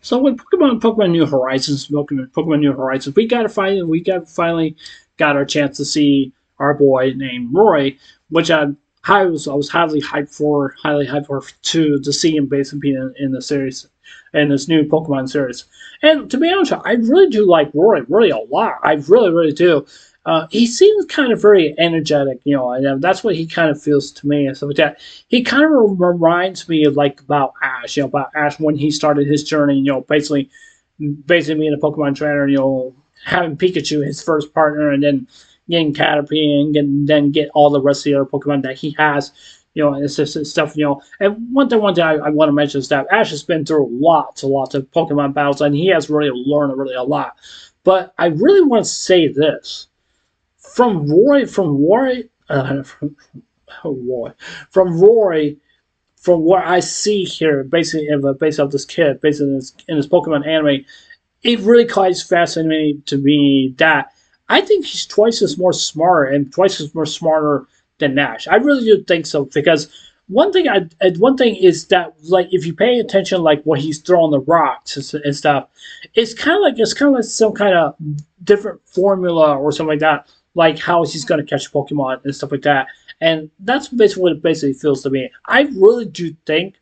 So with Pokemon New Horizons, Pokemon New Horizons, we finally got our chance to see our boy named Roy, which I was highly hyped for to see him basically in the series, in this new Pokemon series. And to be honest, I really do like Roy really a lot. I really do. He seems kind of very energetic, and that's what he kind of feels to me and stuff like that. He kind of reminds me of like about Ash, about Ash when he started his journey, basically being a Pokemon trainer, having Pikachu his first partner, and then getting Caterpie and then get all the rest of the other Pokemon that he has, and it's just stuff, And one thing I want to mention is that Ash has been through lots of Pokemon battles, and he has really learned really a lot. But I really want to say this from Roy, Roy, from Roy, from what I see here, based off this kid, based in this Pokemon anime, it really quite fascinating to me that I think he's twice as more smart and twice as more smarter than Nash. I really do think so because one thing is that like if you pay attention like what he's throwing the rocks and stuff, it's kind of like some kind of different formula or something like that, like how he's going to catch Pokemon and stuff like that. And that's basically what it basically feels to me. I really do think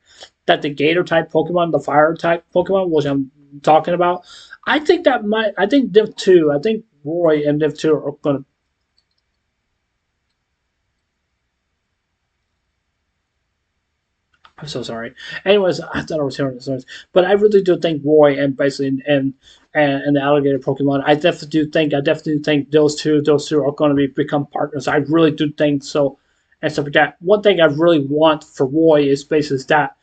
that the Gator type Pokemon, the Fire type Pokemon, which I'm talking about, I think Div 2, I think Roy and Div 2 are going to. I'm so sorry. Anyways, I thought I was hearing this noise, but I really do think Roy and basically and the alligator Pokemon. I definitely think those two are going to become partners. I really do think so, and stuff like that. One thing I really want for Roy is basically that,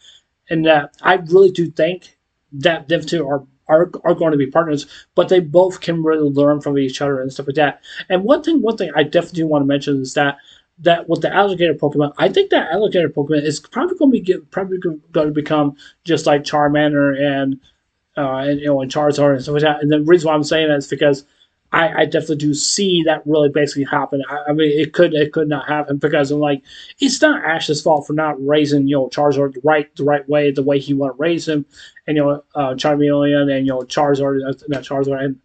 and that I really do think that them two are going to be partners, but they both can really learn from each other and stuff like that. And one thing I definitely want to mention is that with the alligator Pokemon, I think that alligator Pokemon is probably going to going to become just like Charmander and Charizard and stuff like that. And the reason why I'm saying that is because I definitely do see that really basically happen. I mean, it could not happen because I'm like, it's not Ash's fault for not raising Charizard the right way, the way he want to raise him, and Charmeleon and Charizard, not Charizard,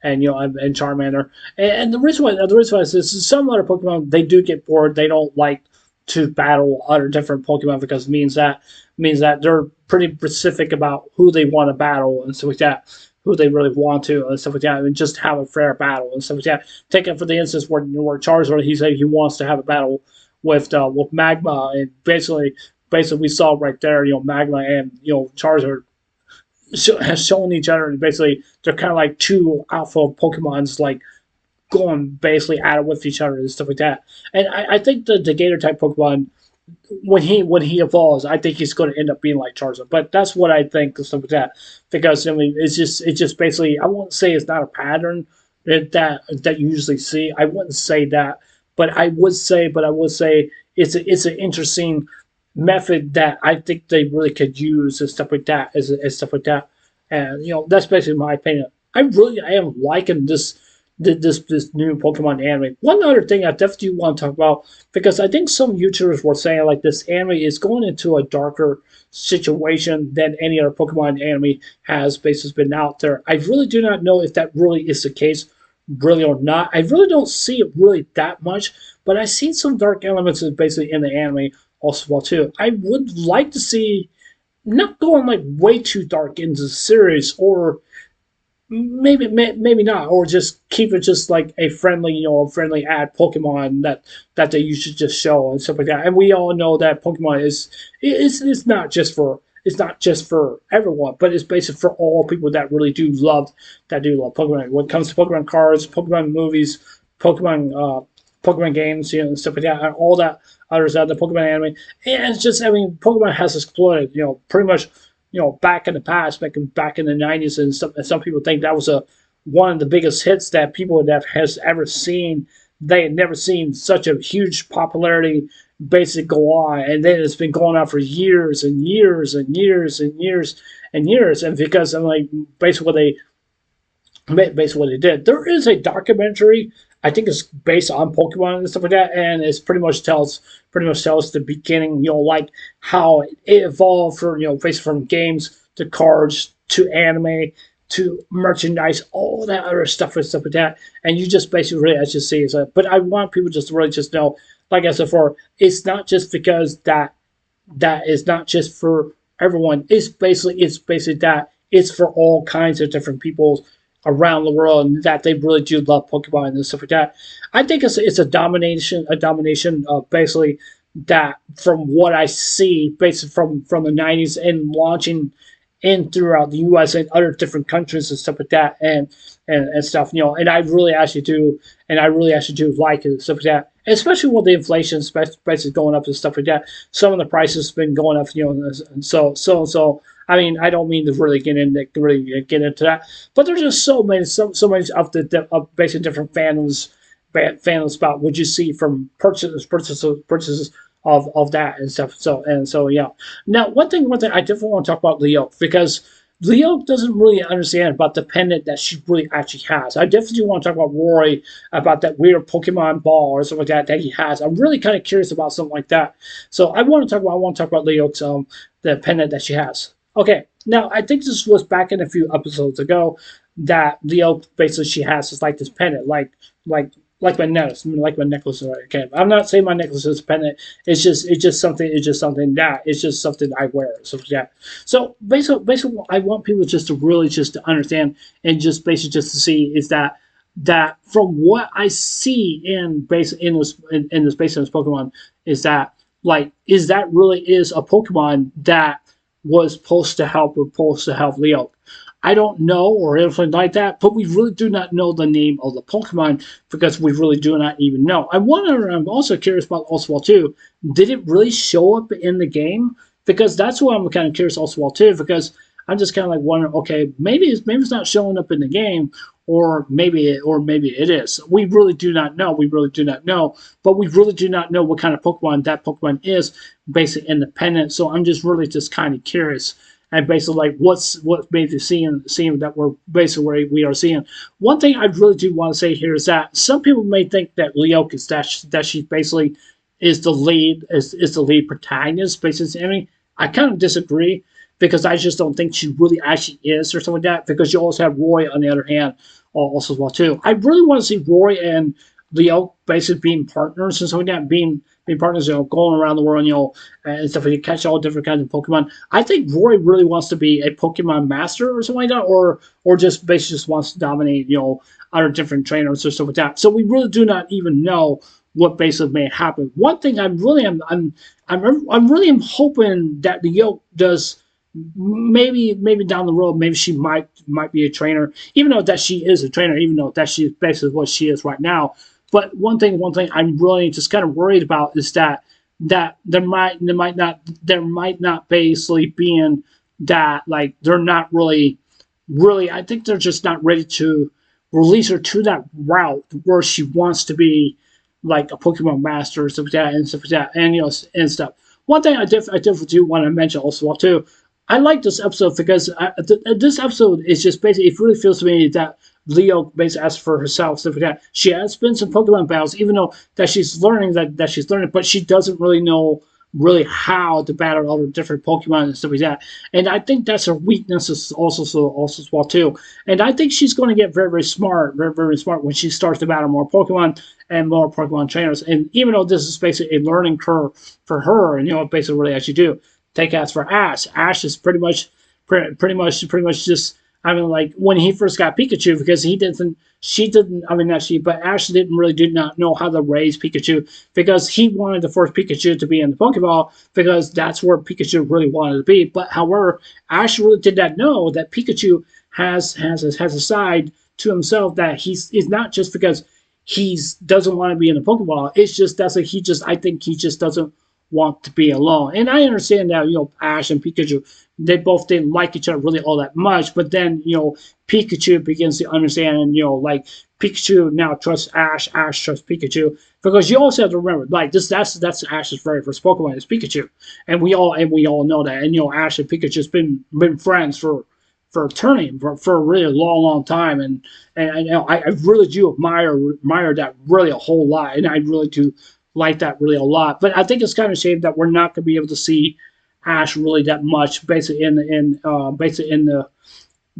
and Charmander. And the reason why is this, some other Pokemon they do get bored. They don't like to battle other different Pokemon because it means that they're pretty specific about who they want to battle and stuff like that, who they really want to and stuff like that, and just have a fair battle and stuff like that. Take it for the instance where Charizard he said he wants to have a battle with Magma, and basically we saw right there, Magma and Charizard has shown each other, and basically they're kind of like two alpha Pokemons, like going basically at it with each other and stuff like that. And I think the Gator type Pokemon, when he evolves, I think he's going to end up being like Charizard. But that's what I think and stuff like that. Because I mean, it's just basically, I won't say it's not a pattern that you usually see. I wouldn't say that, but I would say it's an interesting method that I think they really could use and stuff like that, as stuff like that. And that's basically my opinion. I am liking this new Pokemon anime. One other thing I definitely want to talk about, because I think some YouTubers were saying like this anime is going into a darker situation than any other Pokemon anime has basically been out there. I really do not know if that really is the case, really or not. I really don't see it really that much, but I see some dark elements basically in the anime also well too. I would like to see not going like way too dark into the series, or maybe not, or just keep it just like a friendly ad Pokemon that they used to just show and stuff like that. And we all know that Pokemon is not just for everyone, but it's basically for all people that do love Pokemon. When it comes to Pokemon cards, Pokemon movies, Pokemon games, and stuff like that, and all that others out the Pokemon anime. And it's just, I mean, Pokemon has exploded, pretty much, back in the past, back in the '90s, and some people think that was one of the biggest hits that people have has ever seen. They had never seen such a huge popularity basically go on, and then it's been going on for years and years and years and years and years. And because I'm like, basically what they did. There is a documentary. I think it's based on Pokemon and stuff like that, and it's pretty much tells the beginning. Like how it evolved from based from games to cards to anime to merchandise, all that other stuff and stuff like that. And you just basically really, as you see, is but I want people just to really just know, like I said before, it's not just because that is not just for everyone. It's basically that it's for all kinds of different people around the world, and that they really do love Pokemon and stuff like that. I think it's a domination of basically that from what I see, basically from the '90s and launching in throughout the U.S. and other different countries and stuff like that, and stuff, and I really actually do, and I really actually do like it and stuff like that, especially with the inflation, especially going up and stuff like that. Some of the prices have been going up, and so. I mean, I don't mean to really get into that, but there's just so many of basically different fandoms about what you see from purchases of that and stuff. So yeah. Now, one thing I definitely want to talk about Leo, because Leo doesn't really understand about the pendant that she really actually has. I definitely want to talk about Roy, about that weird Pokemon ball or something like that he has. I'm really kind of curious about something like that. So I want to talk about Leo's the pendant that she has. Okay, now I think this was back in a few episodes ago that Leo basically she has is like this pendant, like like my necklace. Okay, I'm not saying my necklace is a pendant. It's just something I wear. So yeah. So basically, what I want people just to really just to understand and just basically just to see is that from what I see in this base in this Pokemon is that really is a Pokemon that was supposed to help Leo. I don't know or anything like that, but we really do not know the name of the Pokemon because we really do not even know. I'm also curious about Oswald too. Did it really show up in the game? Because that's what I'm kind of curious Oswald too, because I'm just kind of like wondering, okay, maybe it's not showing up in the game, or maybe it is. We really do not know. We really do not know, but we really do not know what kind of Pokemon that Pokemon is, basically independent. So I'm just really just kind of curious and basically like what basically seeing that we're basically where we are seeing. One thing I really do want to say here is that some people may think that Leok is that she basically is the lead protagonist basically. I kind of disagree because I just don't think she really actually is or something like that. Because you also have Roy on the other hand also as well too. I really want to see Roy and Leo basically being partners and something like that, being partners, going around the world, and stuff, and you catch all different kinds of Pokemon. I think Roy really wants to be a Pokemon master or something like that, or just basically just wants to dominate, other different trainers or stuff like that. So we really do not even know what basically may happen. One thing I'm really am hoping that Leo does. Maybe down the road, maybe she might be a trainer, even though that she is a trainer, even though that she is basically what she is right now. But one thing I'm really just kind of worried about is that there might not basically being that, like, they're not really. I think they're just not ready to release her to that route where she wants to be like a Pokemon master or stuff like that and stuff like that, and stuff. One thing I definitely do want to mention also too. I like this episode because this episode is just basically, it really feels to me that Leo basically asks for herself, stuff like that. She has been some Pokemon battles, even though that she's learning, but she doesn't really know really how to battle all the different Pokemon and stuff like that. And I think that's her weakness also as well too. And I think she's going to get very, very smart, very, very smart when she starts to battle more Pokemon and more Pokemon trainers. And even though this is basically a learning curve for her, and basically really as you do. Take as for Ash. Ash is pretty much just. I mean, like when he first got Pikachu, because she didn't. I mean, not she, but Ash did not know how to raise Pikachu because he wanted the first Pikachu to be in the Pokeball because that's where Pikachu really wanted to be. But however, Ash really did not know that Pikachu has a side to himself that is not just because he doesn't want to be in the Pokeball. It's just I think he just doesn't want to be alone. And I understand that, Ash and Pikachu, they both didn't like each other really all that much. But then, Pikachu begins to understand, and, like Pikachu now trusts Ash, Ash trusts Pikachu. Because you also have to remember, like that's Ash's very first Pokemon is Pikachu. And we all know that. And Ash and Pikachu's been friends for eternity, for a really long time. And I really do admire that really a whole lot. And I really do like that really a lot. But I think it's kind of a shame that we're not going to be able to see Ash really that much, basically in the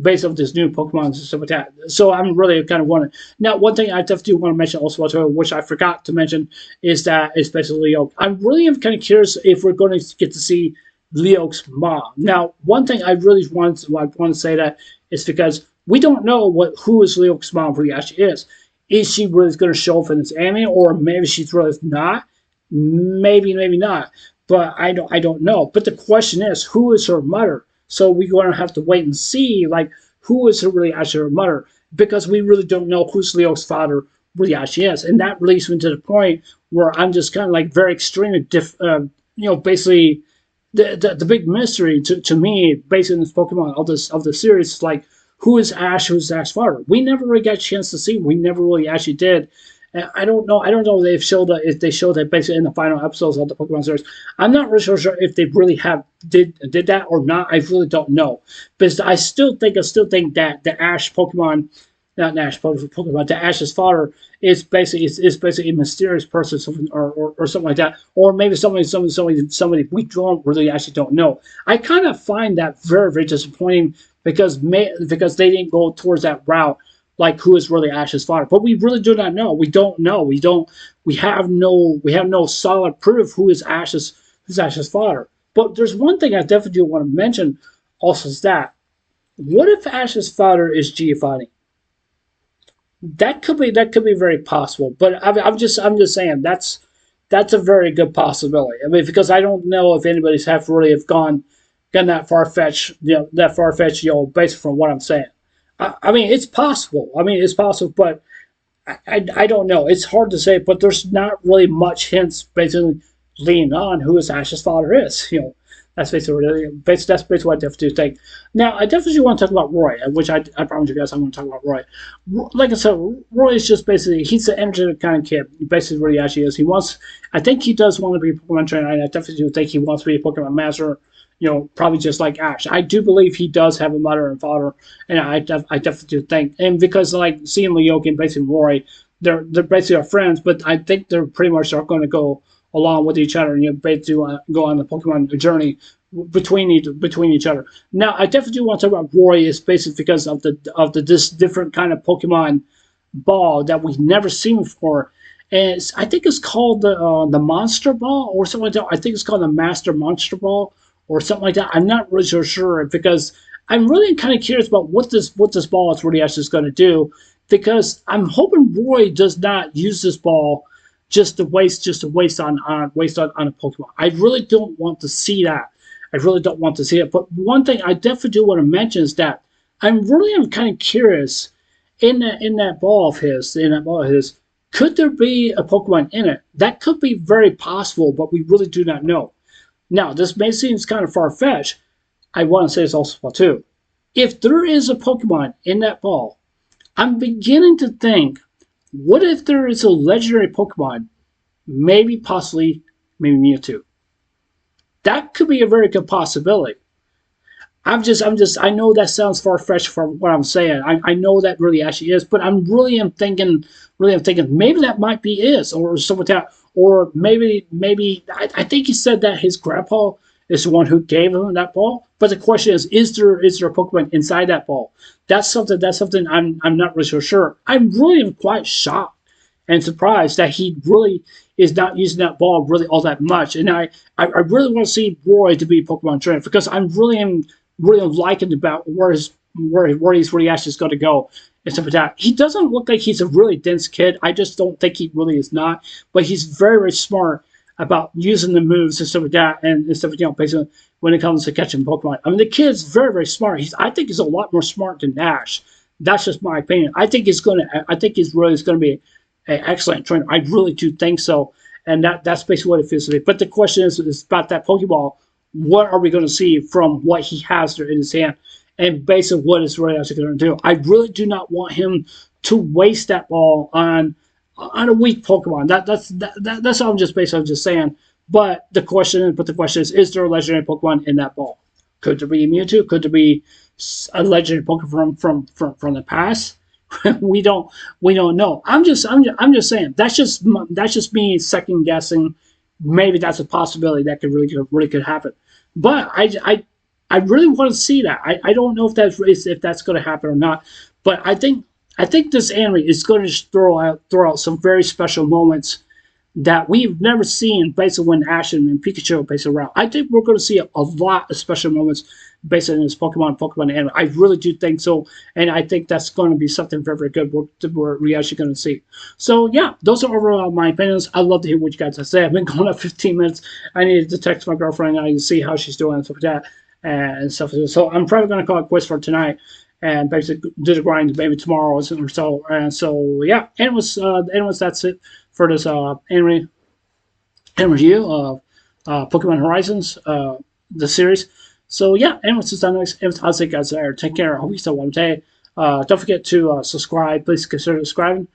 base of this new Pokemon and stuff like that. So I'm really kind of wondering. Now, one thing I definitely want to mention also, which I forgot to mention, is that especially Leo. I'm really kind of curious if we're going to get to see Leo's mom. Now, one thing I really want to say that is because we don't know who is Leo's mom really actually is. Is she really going to show up in this anime, or maybe she's really not? Maybe not. But I don't know. But the question is, who is her mother? So we're going to have to wait and see, like, who is really actually her mother, because we really don't know who's Leo's father really actually is, and that leads me to the point where I'm just kind of like very extremely basically the big mystery to me, based on this Pokemon of the series, is like, who is Ash? Who's Ash's father? We never really got a chance to see. We never really actually did. I don't know. I don't know if they showed that basically in the final episodes of the Pokemon series. I'm not really sure if they really did that or not. I really don't know, because I still think that the Ash Pokemon, not Ash Pokemon, the Ash's father is basically a mysterious person, or something like that, or maybe somebody we don't know. I kind of find that very, very disappointing, because they didn't go towards that route, like who is really Ash's father. But we really do not know. We don't know. We have no solid proof who is Ash's father. But there's one thing I definitely do want to mention also, is that, what if Ash's father is Giovanni? That could be very possible. But I'm just saying that's a very good possibility. I mean, because I don't know if anybody's have gone that far fetched, based from what I'm saying. I mean, it's possible. But I don't know. It's hard to say, but there's not really much hints basically leaning on who his Ash's father is. That's basically what I definitely think. Now, I definitely want to talk about Roy, which I promise you guys I'm going to talk about Roy. Like I said, Roy is just basically, he's an energetic kind of kid. Basically, what he actually is. I think he does want to be a Pokemon trainer, and I definitely do think he wants to be a Pokemon master. Probably just like Ash. I do believe he does have a mother and father, and I definitely do think, and because like seeing Leoki and basically Roy, they're basically our friends, but I think they're pretty much are going to go along with each other, and basically go on the Pokemon journey between each other. Now, I definitely do want to talk about Roy, is basically because of this different kind of Pokemon ball that we've never seen before. And I think it's called the Monster Ball or something like that. I think it's called the Master Monster Ball or something like that. I'm not really so sure, because I'm really kind of curious about what this ball is really actually going to do, because I'm hoping Roy does not use this ball just to waste on a Pokemon. I really don't want to see that. I really don't want to see it. But one thing I definitely do want to mention is that I'm kind of curious, in that ball of his, could there be a Pokemon in it? That could be very possible, but we really do not know. Now, this may seem kind of far-fetched. I want to say this also too. If there is a Pokemon in that ball, I'm beginning to think, what if there is a legendary Pokemon, maybe Mewtwo? That could be a very good possibility. I know that sounds far-fetched from what I'm saying. I know that really actually is, but I'm thinking, maybe that might be is, or something like that. Or maybe I think he said that his grandpa is the one who gave him that ball. But the question is there a Pokemon inside that ball? That's something I'm not really so sure. I'm really quite shocked and surprised that he really is not using that ball really all that much. And I really want to see Roy to be a Pokemon trainer, because I'm really liking about where he's really actually going to go and stuff like that. He doesn't look like he's a really dense kid. I just don't think he really is not. But he's very, very smart about using the moves and stuff like that, and stuff, basically when it comes to catching Pokemon. I mean, the kid's very, very smart. I think he's a lot more smart than Ash. That's just my opinion. I think he's really going to be an excellent trainer. I really do think so, and that's basically what it feels to me. But the question is about that Pokeball. What are we going to see from what he has there in his hand, and basically what is really actually going to do? I really do not want him to waste that ball on a weak Pokemon. That's all I'm just saying. But the question is there a legendary Pokemon in that ball? Could there be a Mewtwo? Could there be a legendary Pokemon from the past? we don't know. I'm just saying. That's just me second guessing. Maybe that's a possibility that really could happen. But I really want to see that. I don't know if that's going to happen or not. But I think this anime is going to just throw out some very special moments that we've never seen basically when Ash and Pikachu are basically around. I think we're going to see a lot of special moments based on this Pokemon anime. I really do think so, and I think that's going to be something very, very good we're actually going to see. So yeah, those are overall my opinions. I'd love to hear what you guys have to say. I've been going up 15 minutes. I needed to text my girlfriend and see how she's doing and stuff like that and stuff. So I'm probably going to call it quits for tonight and basically do the grind maybe tomorrow or so. And so yeah, anyways, that's it for this anime review of Pokemon Horizons, the series. So yeah, anyways, it's done next. I'll see you guys there. Take care. I hope you still want to. Don't forget to subscribe. Please consider subscribing.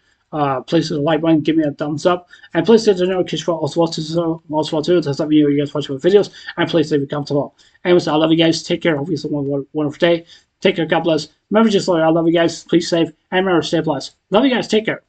Please hit the like button, give me a thumbs up, and please hit the notification bell as well too. That's let me know you guys watching my videos, and please leave a comment below. Anyways, I love you guys. Take care. Hope you have a wonderful day. Take care. God bless. Remember, just like I love you guys. Please save and remember, stay blessed. Love you guys. Take care.